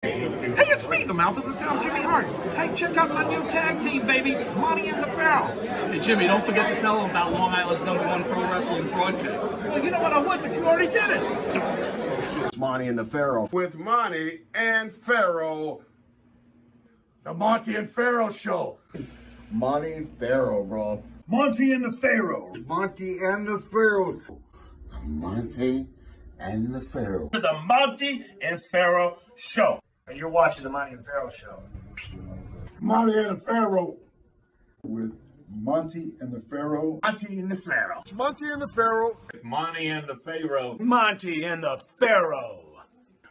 Hey, it's me, the mouth of the sound, Jimmy Hart. Hey, check out my new tag team, baby, Monty and the Pharaoh. Hey, Jimmy, don't forget to tell them about Long Island's #1 pro wrestling broadcast. Well, you know what, I would, but you already did it. It's Monty and the Pharaoh. With Monty and Pharaoh. The Monty and Pharaoh Show. Monty and Pharaoh, bro. Monty and the Pharaoh. Monty and the Pharaoh. Monty and the Pharaoh. The Monty and Pharaoh Show. And you're watching the Monty and Pharaoh Show. Monty and the Pharaoh. With Monty and the Pharaoh. Monty and the Pharaoh. It's Monty and the Pharaoh. Monty and the Pharaoh. Monty and the Pharaoh.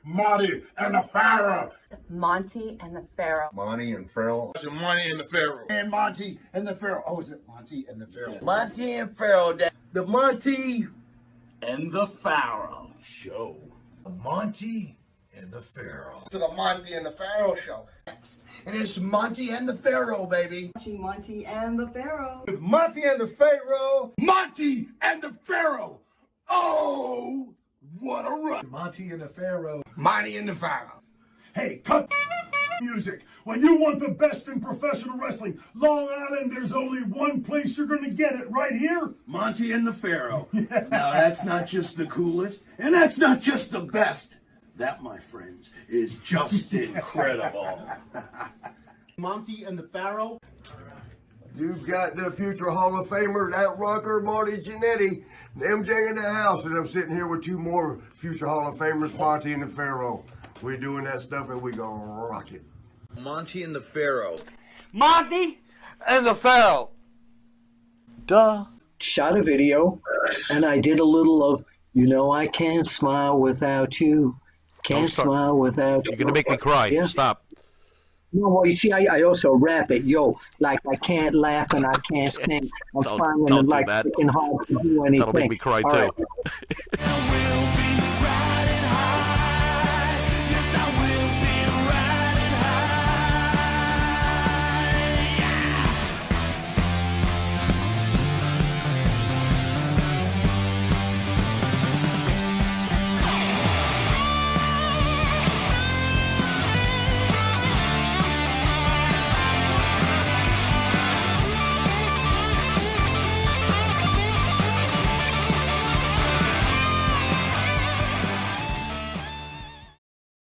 Monty and the Pharaoh. Monty and the Pharaoh. Monty and Pharaoh. It's Monty and the Pharaoh. And Monty and the Pharaoh. Oh, is it Monty and the Pharaoh? Monty and Pharaoh. The Monty and the Pharaoh Show. Monty and the Pharaoh. To the Monty and the Pharaoh Show. And it's Monty and the Pharaoh, baby. Watching Monty and the Pharaoh. With Monty and the Pharaoh. Monty and the Pharaoh. Oh, what a run. Monty and the Pharaoh. Monty and the Pharaoh. Hey, cut music. When you want the best in professional wrestling, Long Island, there's only one place you're going to get it, right here. Monty and the Pharaoh. Now, that's not just the coolest, and that's not just the best. That, my friends, is just incredible. Monty and the Pharaoh. You've got the future Hall of Famer, that rocker, Marty Jannetty, MJ in the house, and I'm sitting here with two more future Hall of Famers, Monty and the Pharaoh. We're doing that stuff and we gonna rock it. Monty and the Pharaoh. Monty and the Pharaoh. Duh. Shot a video, and I did a little of, I can't smile without you. Can't smile without you. You're going to make me cry. Yeah. Stop. No, well, you see, I also rap it. Like I can't laugh and I can't sing. I'm finding don't it do like that. freaking hard to do anything. That'll make me cry, All too. right.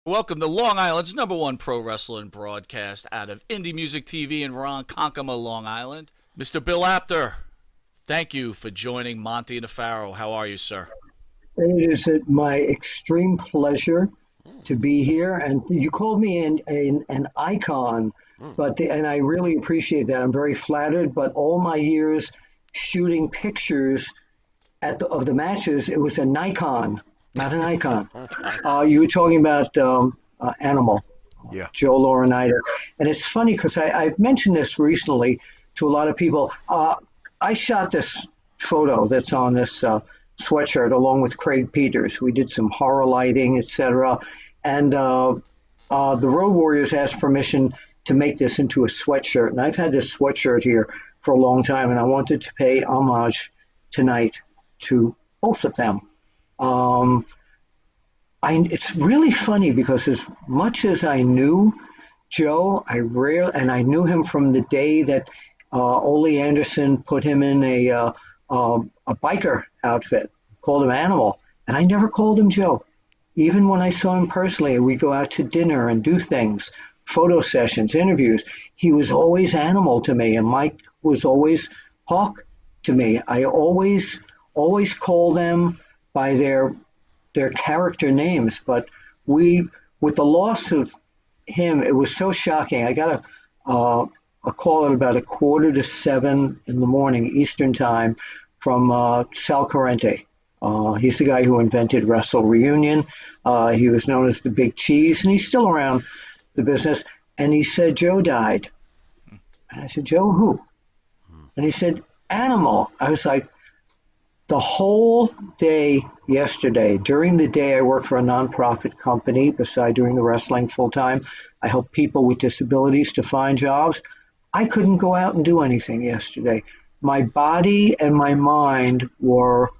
Welcome to Long Island's #1 pro wrestling broadcast out of Indie Music TV in Ronkonkoma, Long Island. Mr. Bill Apter, thank you for joining Monty and the Pharaoh. How are you, sir? It is my extreme pleasure to be here, and you called me an icon, and I really appreciate that. I'm very flattered. But all my years shooting pictures of the matches, it was a Nikon, not an icon. You were talking about Animal, Yeah. Joe Laurinaitis, and it's funny because I've mentioned this recently to a lot of people. I shot this photo that's on this sweatshirt along with Craig Peters. We did some horror lighting, etc. And the Road Warriors asked permission to make this into a sweatshirt. And I've had this sweatshirt here for a long time, and I wanted to pay homage tonight to both of them. It's really funny because as much as I knew Joe, I knew him from the day that Ole Anderson put him in a biker outfit, called him Animal, and I never called him Joe. Even when I saw him personally, we'd go out to dinner and do things, photo sessions, interviews. He was always Animal to me, and Mike was always Hawk to me. I always call them by their character names, but with the loss of him, it was so shocking. I got a call at about 6:45 in the morning Eastern time from Sal Corrente. He's the guy who invented Wrestle Reunion. He was known as the Big Cheese, and he's still around the business. And he said, Joe died. And I said, Joe who? And he said, Animal. I was like, the whole day yesterday, during the day I worked for a nonprofit company beside doing the wrestling full time. I help people with disabilities to find jobs. I couldn't go out and do anything yesterday. My body and my mind were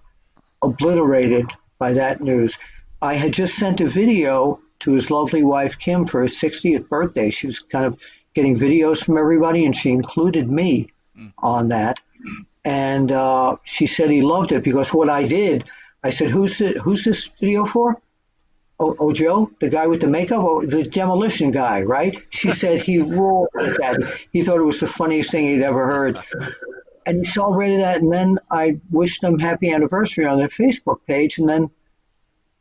obliterated by that news. I had just sent a video to his lovely wife, Kim, for his 60th birthday. She was kind of getting videos from everybody, and she included me on that. And she said he loved it because what I did, I said, who's this video for? Oh, Joe, the guy with the makeup, the demolition guy, right? She said he roared at that. He thought it was the funniest thing he'd ever heard. And he celebrated that, and then I wished them happy anniversary on their Facebook page. And then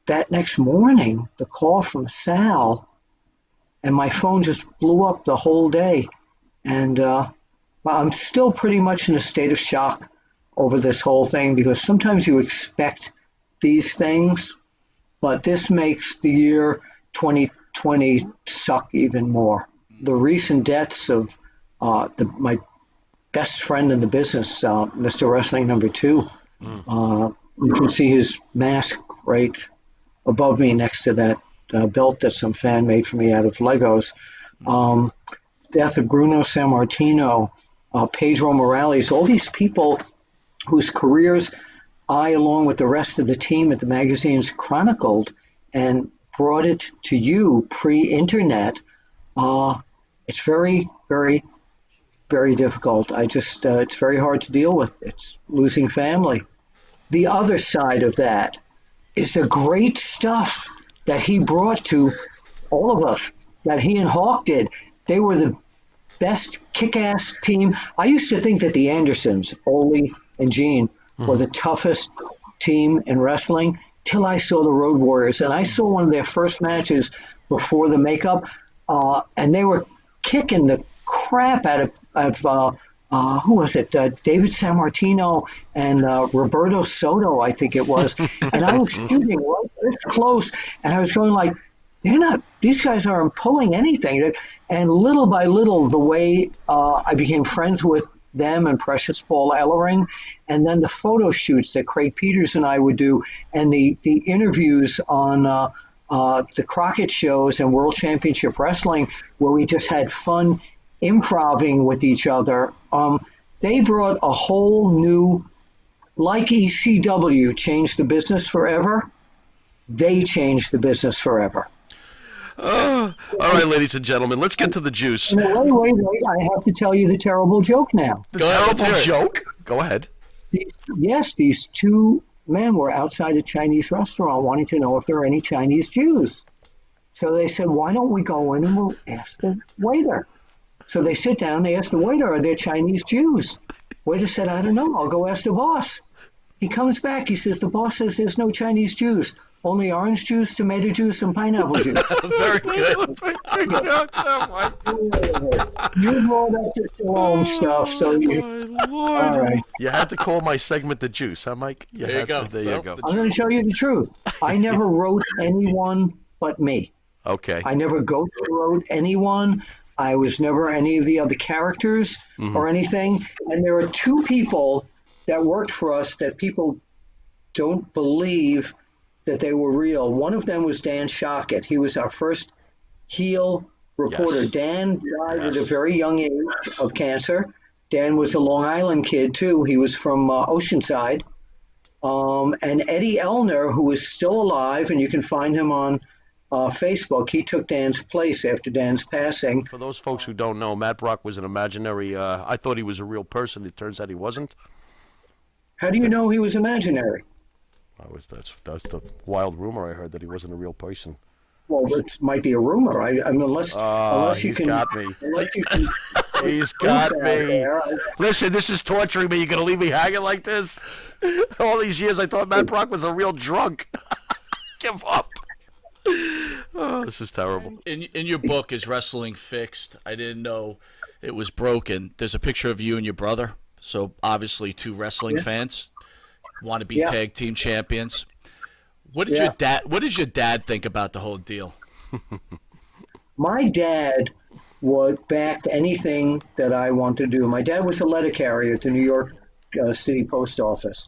that next morning, the call from Sal, and my phone just blew up the whole day. And I'm still pretty much in a state of shock over this whole thing because sometimes you expect these things, but this makes the year 2020 suck even more. The recent deaths of my best friend in the business, Mr. Wrestling number 2. You can see his mask right above me next to that belt that some fan made for me out of Legos. Death of Bruno Sammartino, Pedro Morales, all these people whose careers I, along with the rest of the team at the magazines, chronicled and brought it to you pre-internet. It's very, very, very difficult. It's very hard to deal with. It's losing family. The other side of that is the great stuff that he brought to all of us, that he and Hawk did. They were the best kick-ass team. I used to think that the Andersons, Ole and Gene, were the toughest team in wrestling till I saw the Road Warriors. And I saw one of their first matches before the makeup, and they were kicking the crap out of who was it? David Sammartino and Roberto Soto, I think it was. And I was shooting right this close, and I was going like, these guys aren't pulling anything. And little by little, the way I became friends with them and Precious Paul Ellering, and then the photo shoots that Craig Peters and I would do, and the interviews on the Crockett shows and World Championship Wrestling, where we just had fun improving with each other. They brought a whole new, like ECW changed the business forever, they changed the business forever. All right, ladies and gentlemen, let's get to the juice. Wait, I have to tell you the terrible joke now. The terrible joke? Go ahead. These two men were outside a Chinese restaurant wanting to know if there are any Chinese Jews. So they said, why don't we go in and we'll ask the waiter? So they sit down, they ask the waiter, are there Chinese Jews? Waiter said, I don't know, I'll go ask the boss. He comes back, he says, the boss says there's no Chinese Jews. Only orange juice, tomato juice, and pineapple juice. Very good. You brought up the Shalom stuff, so you... All right. You had to call my segment the juice, huh, Mike? There you go. There you go. I'm going to tell you the truth. I never wrote anyone but me. Okay. I never ghost wrote anyone. I was never any of the other characters or anything. And there are two people that worked for us that people don't believe that they were real. One of them was Dan Shockett. He was our first heel reporter. Yes. Dan died at a very young age of cancer. Dan was a Long Island kid, too. He was from Oceanside. And Eddie Elner, who is still alive, and you can find him on Facebook, he took Dan's place after Dan's passing. For those folks who don't know, Matt Brock was an imaginary... I thought he was a real person. It turns out he wasn't. How do you know he was imaginary? That's the wild rumor I heard, that he wasn't a real person. Well, it might be a rumor. I mean, unless you can... Got me. Unless you can... He's got me. Listen, this is torturing me. You're going to leave me hanging like this? All these years I thought Matt Brock was a real drunk. Give up. Oh, this is terrible. In your book, Is Wrestling Fixed? I didn't know it was broken. There's a picture of you and your brother. So obviously two wrestling fans want to be tag team champions. What did your dad think about the whole deal? My dad backed anything that I wanted to do. My dad was a letter carrier at the New York City Post Office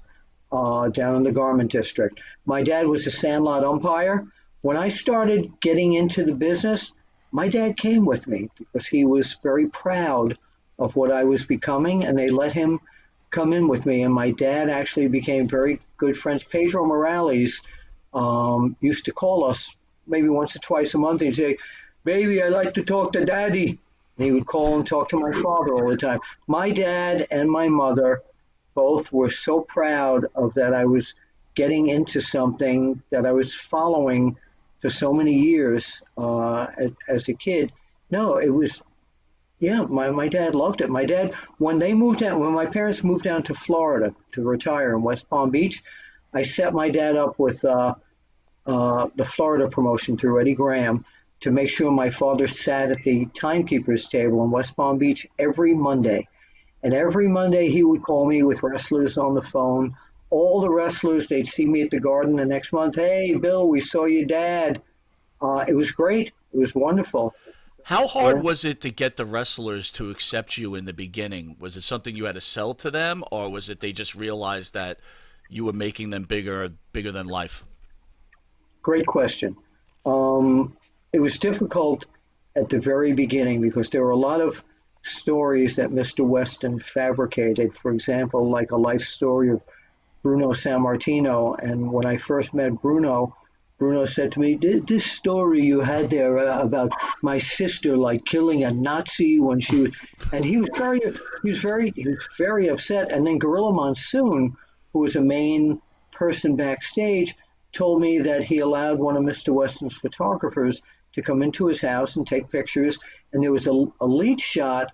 down in the Garment District. My dad was a sandlot umpire. When I started getting into the business, my dad came with me because he was very proud of what I was becoming, and they let him come in with me. And my dad actually became very good friends. Pedro Morales used to call us maybe once or twice a month. He'd say, "Baby, I like to talk to Daddy." And he would call and talk to my father all the time. My dad and my mother both were so proud of that I was getting into something that I was following for so many years as a kid. No, it was, yeah, my dad loved it. My dad, when my parents moved down to Florida to retire in West Palm Beach, I set my dad up with the Florida promotion through Eddie Graham to make sure my father sat at the timekeeper's table in West Palm Beach every Monday. And every Monday he would call me with wrestlers on the phone. All the wrestlers, they'd see me at the Garden the next month. "Hey, Bill, we saw your dad." It was great. It was wonderful. How hard was it to get the wrestlers to accept you in the beginning? Was it something you had to sell to them, or was it they just realized that you were making them bigger than life? Great question. It was difficult at the very beginning because there were a lot of stories that Mr. Weston fabricated. For example, like a life story of Bruno Sammartino. And when I first met Bruno said to me, "This story you had there about my sister like killing a Nazi when she was," and he was very upset. And then Gorilla Monsoon, who was a main person backstage, told me that he allowed one of Mr. Weston's photographers to come into his house and take pictures. And there was a lead shot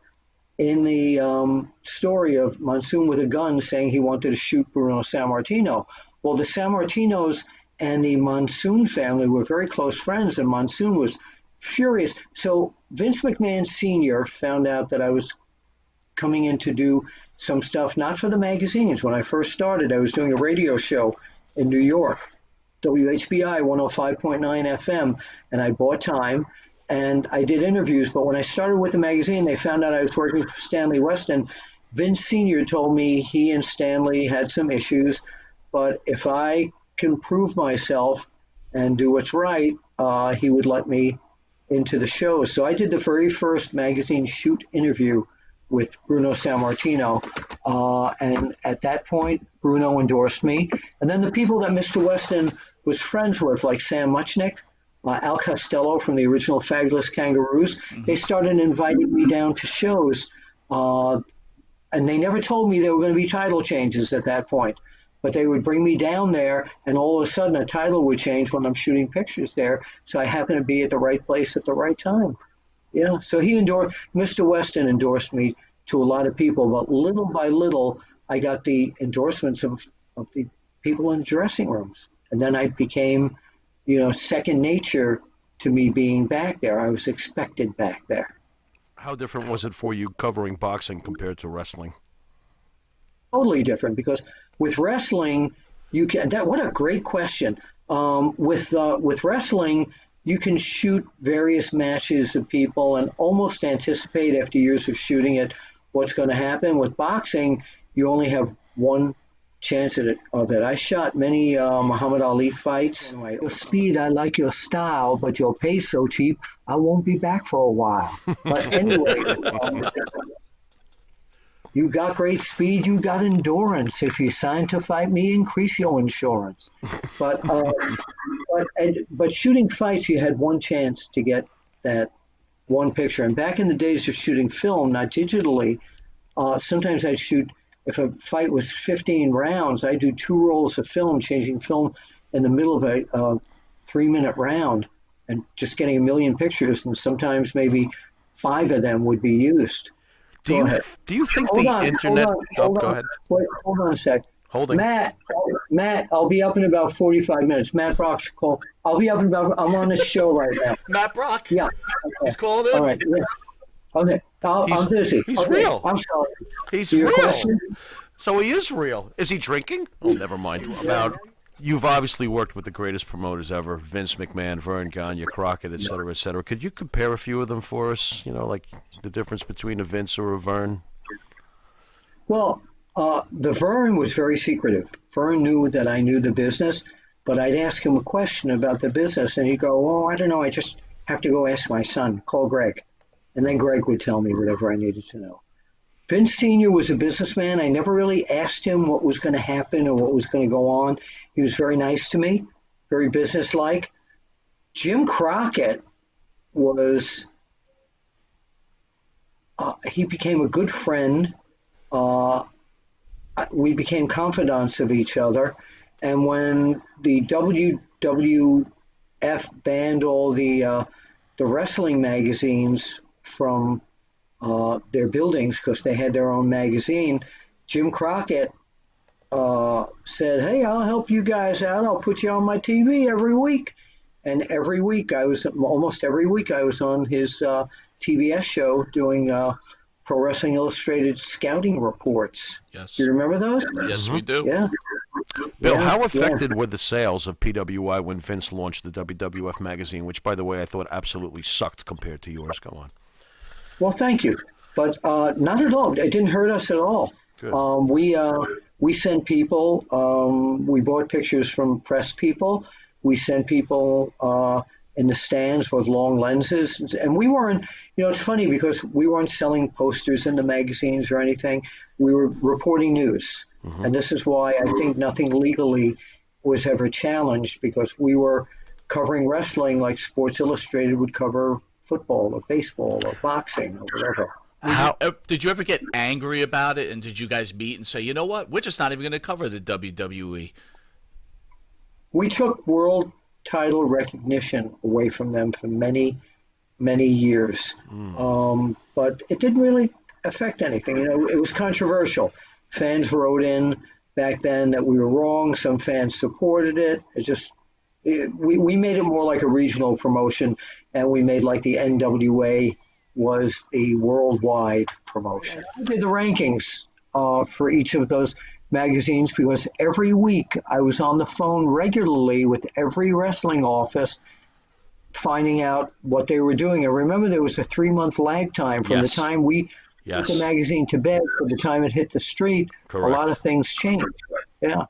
in the story of Monsoon with a gun saying he wanted to shoot Bruno Sammartino. Well, the Sammartinos and the Monsoon family were very close friends, and Monsoon was furious. So Vince McMahon Sr. found out that I was coming in to do some stuff, not for the magazines. When I first started, I was doing a radio show in New York, WHBI 105.9 FM, and I bought time, and I did interviews. But when I started with the magazine, they found out I was working for Stanley Weston. Vince Sr. told me he and Stanley had some issues, but if I can prove myself and do what's right, he would let me into the show. So I did the very first magazine shoot interview with Bruno Sammartino, and at that point, Bruno endorsed me. And then the people that Mr. Weston was friends with, like Sam Muchnick, Al Costello from the original Fabulous Kangaroos, they started inviting me down to shows, and they never told me there were going to be title changes at that point. But they would bring me down there, and all of a sudden a title would change when I'm shooting pictures there. So I happened to be at the right place at the right time. Yeah, so Mr. Weston endorsed me to a lot of people, but little by little, I got the endorsements of the people in the dressing rooms. And then I became, second nature to me being back there. I was expected back there. How different was it for you covering boxing compared to wrestling? Totally different, because with wrestling, what a great question. With wrestling, you can shoot various matches of people and almost anticipate after years of shooting it what's going to happen. With boxing, you only have one chance of it. I shot many Muhammad Ali fights. Anyway, your speed, I like your style, but your pay's so cheap, I won't be back for a while. But anyway, you got great speed, you got endurance. If you sign to fight me, increase your insurance. But shooting fights, you had one chance to get that one picture. And back in the days of shooting film, not digitally, sometimes I'd shoot, if a fight was 15 rounds, I'd do 2 rolls of film, changing film in the middle of a 3-minute round and just getting a million pictures, and sometimes maybe 5 of them would be used. Do you think the internet... Go ahead. Wait, hold on a sec. Holding. Matt, I'll be up in about 45 minutes. Matt Brock's call. I'll be up in about... I'm on this show right now. Matt Brock? Yeah. Okay. He's calling in? All right. Yeah. Okay. I'm busy. He's okay. real. I'm sorry. He's Your real. question? So he is real. Is he drinking? Oh, never mind. You've obviously worked with the greatest promoters ever, Vince McMahon, Vern Gagne, Crockett, et cetera, et cetera. Could you compare a few of them for us? Like the difference between a Vince or a Vern? Well, the Vern was very secretive. Vern knew that I knew the business, but I'd ask him a question about the business, and he'd go, "Oh, I don't know. I just have to go ask my son. Call Greg." And then Greg would tell me whatever I needed to know. Vince Sr. was a businessman. I never really asked him what was going to happen or what was going to go on. He was very nice to me, very businesslike. Jim Crockett was, he became a good friend. We became confidants of each other. And when the WWF banned all the wrestling magazines from their buildings because they had their own magazine, Jim Crockett said, "Hey, I'll help you guys out. I'll put you on my TV every week." And almost every week I was on his TBS show doing Pro Wrestling Illustrated scouting reports. Yes. Do you remember those? Yes, we do. Yeah. Bill, Yeah, how affected were the sales of PWI when Vince launched the WWF magazine, which, by the way, I thought absolutely sucked compared to yours? Go on. Well, thank you. But not at all. It didn't hurt us at all. Good. We sent people, we bought pictures from press people. We sent people in the stands with long lenses. And we weren't, it's funny because we weren't selling posters in the magazines or anything. We were reporting news. Mm-hmm. And this is why I think nothing legally was ever challenged, because we were covering wrestling like Sports Illustrated would cover football or baseball or boxing or whatever. How did you ever get angry about it? And did you guys meet and say, you know what, we're just not even going to cover the WWE? We took world title recognition away from them for many, many years. But it didn't really affect anything. It was controversial. Fans wrote in back then that we were wrong. Some fans supported it. We made it more like a regional promotion, and we made like the NWA was a worldwide promotion. I did the rankings for each of those magazines because every week I was on the phone regularly with every wrestling office finding out what they were doing. I remember there was a 3-month lag time from the time we put the magazine to bed to the time it hit the street. Correct. A lot of things changed. Yeah.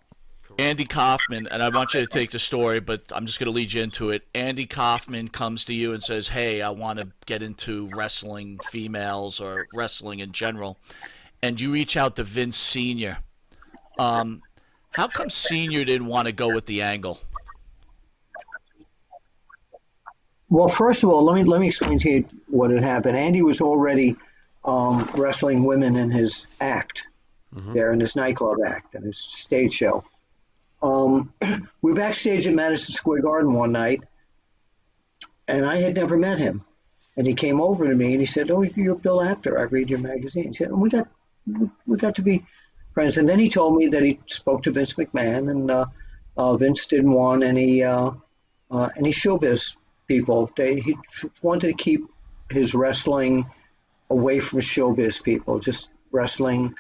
Andy Kaufman, and I want you to take the story, but I'm just going to lead you into it. Andy Kaufman comes to you and says, hey, I want to get into wrestling females or wrestling in general. And you reach out to Vince Sr. How come Sr. didn't want to go with the angle? Well, first of all, let me explain to you what had happened. Andy was already wrestling women in his act, there in his nightclub act and his stage show. We were backstage at Madison Square Garden one night, and I had never met him. And he came over to me and he said, "Oh, you're Bill Apter. I read your magazine." And we got to be friends. And then he told me that he spoke to Vince McMahon, and Vince didn't want any showbiz people. He wanted to keep his wrestling away from showbiz people, just wrestling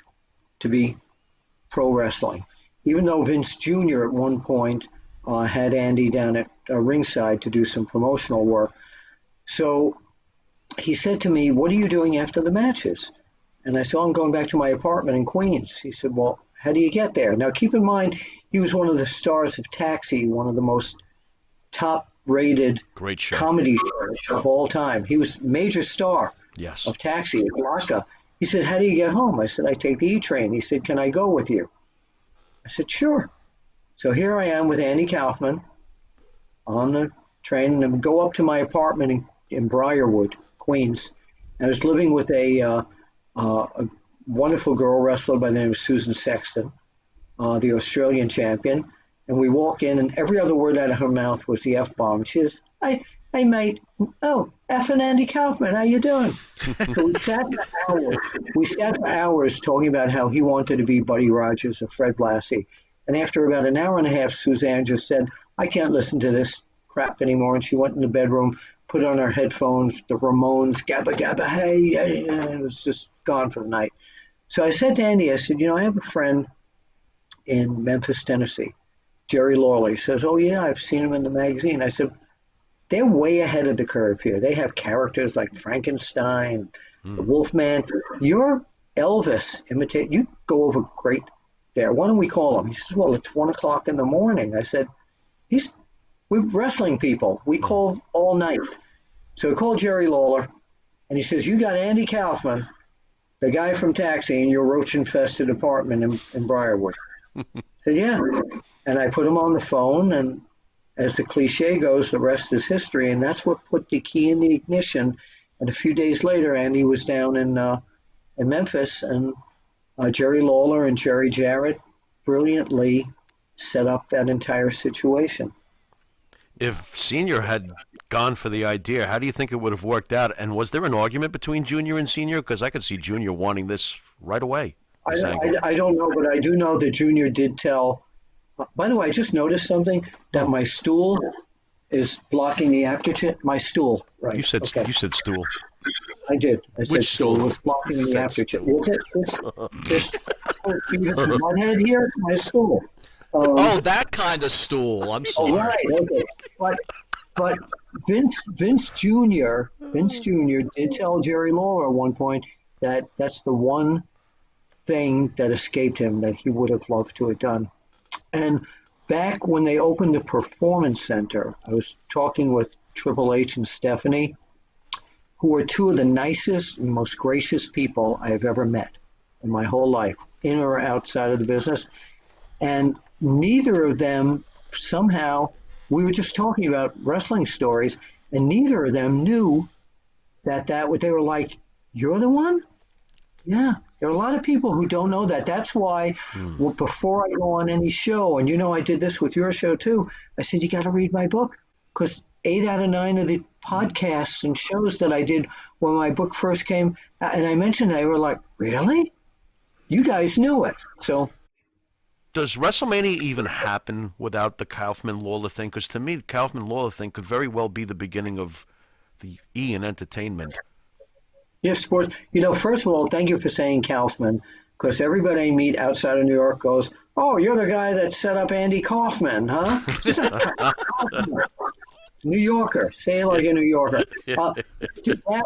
to be pro wrestling. Even though Vince Jr. at one point had Andy down at ringside to do some promotional work. So he said to me, "What are you doing after the matches?" And I said, "I'm going back to my apartment in Queens." He said, "Well, how do you get there?" Now, keep in mind, he was one of the stars of Taxi, one of the most top-rated comedy shows of all time. He was major star of Taxi at Alaska. He said, "How do you get home?" I said, "I take the E-train." He said, "Can I go with you?" I said, "Sure." So here I am with Andy Kaufman on the train, and go up to my apartment in Briarwood, Queens. I was living with a wonderful girl wrestler by the name of Susan Sexton, the Australian champion. And we walk in, and every other word out of her mouth was the F-bomb. She says, "Hey, mate. Oh, F and Andy Kaufman, how you doing?" So we sat for hours. We sat for hours talking about how he wanted to be Buddy Rogers or Fred Blassie. And after about an hour and a half, Suzanne just said, "I can't listen to this crap anymore." And she went in the bedroom, put on her headphones, the Ramones, Gabba Gabba, hey, and it was just gone for the night. So I said to Andy, I said, I have a friend in Memphis, Tennessee, Jerry Lawley. He says, "Oh, yeah, I've seen him in the magazine." I said, "They're way ahead of the curve here. They have characters like Frankenstein, the Wolfman. You're Elvis imitate. You go over great there. Why don't we call him?" He says, "Well, it's 1 o'clock in the morning." I said, "We're wrestling people. We call all night." So I called Jerry Lawler, and he says, "You got Andy Kaufman, the guy from Taxi, in your roach-infested apartment in Briarwood." I said, "Yeah." And I put him on the phone, and as the cliche goes, the rest is history, and that's what put the key in the ignition. And a few days later, Andy was down in Memphis, and Jerry Lawler and Jerry Jarrett brilliantly set up that entire situation. If Senior had gone for the idea, how do you think it would have worked out? And was there an argument between Junior and Senior? Because I could see Junior wanting this right away. I don't know, but I do know that Junior did tell. By the way, I just noticed something, that my stool is blocking the Apter. My stool, right? You said stool. I did. I said Which stool stool? was blocking the Apter. Was it this butthead here? It's my stool. Oh, that kind of stool. I'm sorry. Oh, right. Okay. But Vince Jr. did tell Jerry Lawler at one point that that's the one thing that escaped him that he would have loved to have done. And back when they opened the Performance Center, I was talking with Triple H and Stephanie, who are two of the nicest and most gracious people I have ever met in my whole life, in or outside of the business. And neither of them, somehow, we were just talking about wrestling stories, and neither of them knew that they were like, you're the one? Yeah. There are a lot of people who don't know that. That's why before I go on any show, and I did this with your show too, I said, you got to read my book, because 8 out of 9 of the podcasts and shows that I did when my book first came, and I mentioned, they were like, really? You guys knew it. So does WrestleMania even happen without the Kaufman-Lawler thing? Because to me, the Kaufman-Lawler thing could very well be the beginning of the E in entertainment. Yes, sports. First of all, thank you for saying Kaufman, because everybody I meet outside of New York goes, oh, you're the guy that set up Andy Kaufman, huh? New Yorker. Say it like a New Yorker. That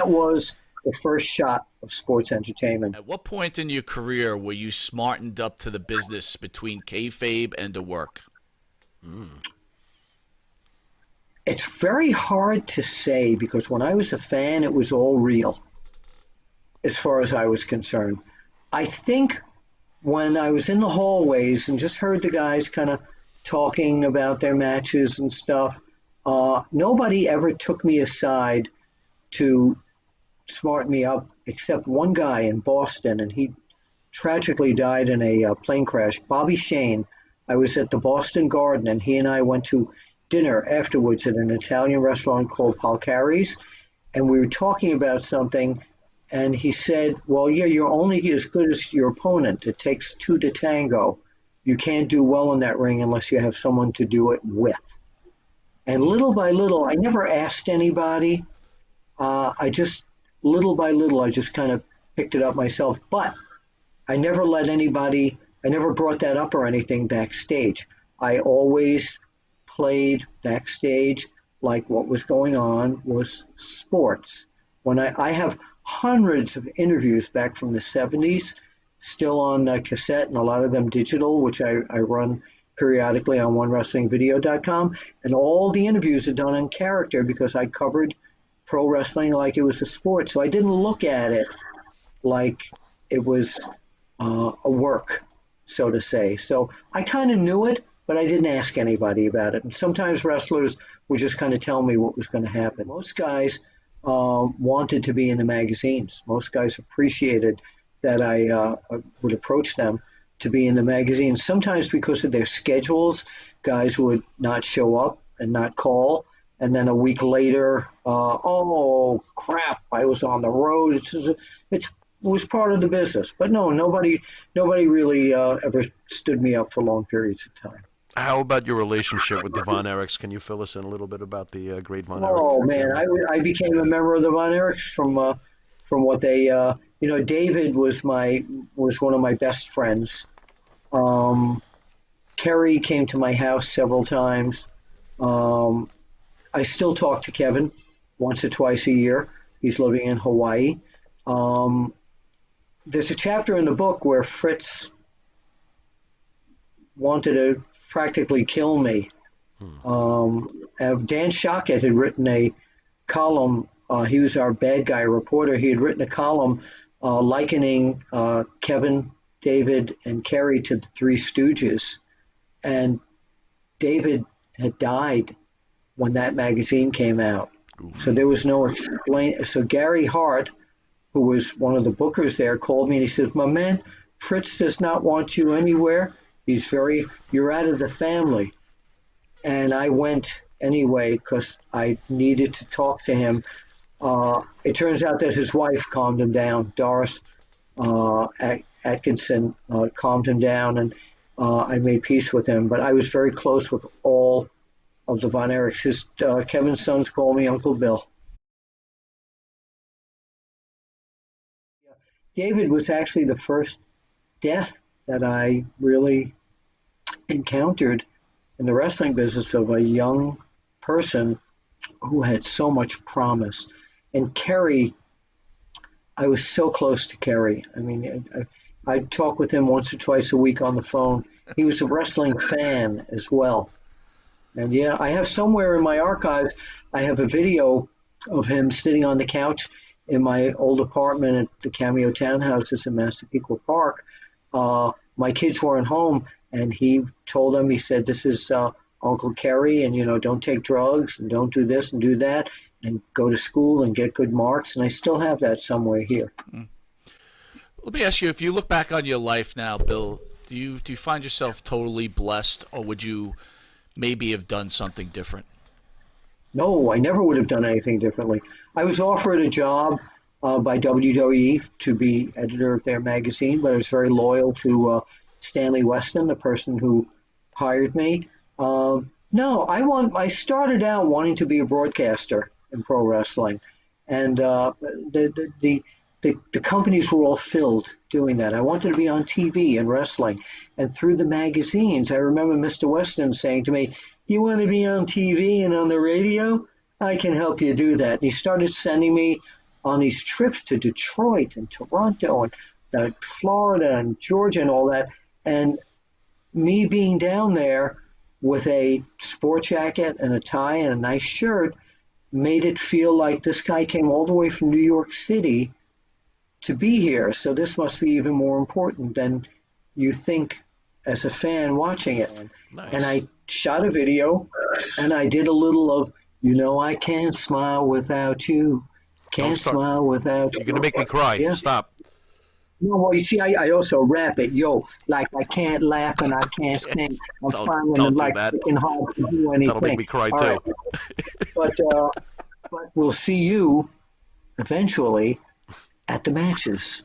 was the first shot of sports entertainment. At what point in your career were you smartened up to the business between kayfabe and the work? It's very hard to say, because when I was a fan, it was all real, as far as I was concerned. I think when I was in the hallways and just heard the guys kind of talking about their matches and stuff, nobody ever took me aside to smarten me up, except one guy in Boston, and he tragically died in a plane crash. Bobby Shane. I was at the Boston Garden, and he and I went to dinner afterwards at an Italian restaurant called Palcari's, and we were talking about something, and he said, well, yeah, you're only as good as your opponent. It takes two to tango. You can't do well in that ring unless you have someone to do it with. And little by little, I never asked anybody. Little by little, I just kind of picked it up myself. But I never I never brought that up or anything backstage. I always played backstage like what was going on was sports. When I have hundreds of interviews back from the 70s, still on cassette, and a lot of them digital, which I run periodically on OneWrestlingVideo.com, and all the interviews are done in character because I covered pro wrestling like it was a sport. So I didn't look at it like it was a work, so to say. So I kind of knew it, but I didn't ask anybody about it. And sometimes wrestlers would just kind of tell me what was going to happen. Most guys wanted to be in the magazines. Most guys appreciated that I would approach them to be in the magazines. Sometimes because of their schedules, guys would not show up and not call. And then a week later, oh, crap, I was on the road. It was part of the business. But no, nobody really ever stood me up for long periods of time. How about your relationship with Devon Ericks? Can you fill us in a little bit about the great Von Ericks? Oh, man, I became a member of the Von Ericks from what they, David was one of my best friends. Kerry came to my house several times. I still talk to Kevin once or twice a year. He's living in Hawaii. There's a chapter in the book where Fritz wanted to practically kill me. Dan Shockett had written a column. He was our bad guy reporter. He had written a column likening Kevin, David, and Kerry to the Three Stooges. And David had died when that magazine came out. So there was no explain. So Gary Hart, who was one of the bookers there, called me and he says, "My man, Fritz does not want you anywhere. You're out of the family." And I went anyway because I needed to talk to him. It turns out that his wife calmed him down. Doris Atkinson calmed him down, and I made peace with him. But I was very close with all of the Von Ericks. Kevin's sons call me Uncle Bill. David was actually the first death that I really encountered in the wrestling business of a young person who had so much promise. And Kerry, I was so close to Kerry. I mean, I'd talk with him once or twice a week on the phone. He was a wrestling fan as well. And yeah, I have somewhere in my archives, I have a video of him sitting on the couch in my old apartment at the Cameo Townhouses in Massapequa Park. My kids weren't home, and he told them, he said, "This is Uncle Kerry, and, don't take drugs, and don't do this and do that, and go to school and get good marks." And I still have that somewhere here. Let me ask you, if you look back on your life now, Bill, do you find yourself totally blessed, or would you maybe have done something different? No, I never would have done anything differently. I was offered a job by WWE to be editor of their magazine, but I was very loyal to Stanley Weston, the person who hired me. No, I started out wanting to be a broadcaster in pro wrestling, and the companies were all filled doing that. I wanted to be on TV and wrestling, and through the magazines, I remember Mr. Weston saying to me, "You want to be on TV and on the radio? I can help you do that." And he started sending me on these trips to Detroit and Toronto and Florida and Georgia and all that. And me being down there with a sport jacket and a tie and a nice shirt made it feel like this guy came all the way from New York City to be here. So this must be even more important than you think as a fan watching it. Nice. And I shot a video, and I did a little of, "I can't smile without you. Can't smile without you." You're going to make me cry. Yeah. Stop. No, well, you see, I also rap it, like I can't laugh and I can't sing. I'm trying don't and do like that. freaking hard to do anything. That'll make me cry All too. right. But we'll see you eventually at the matches.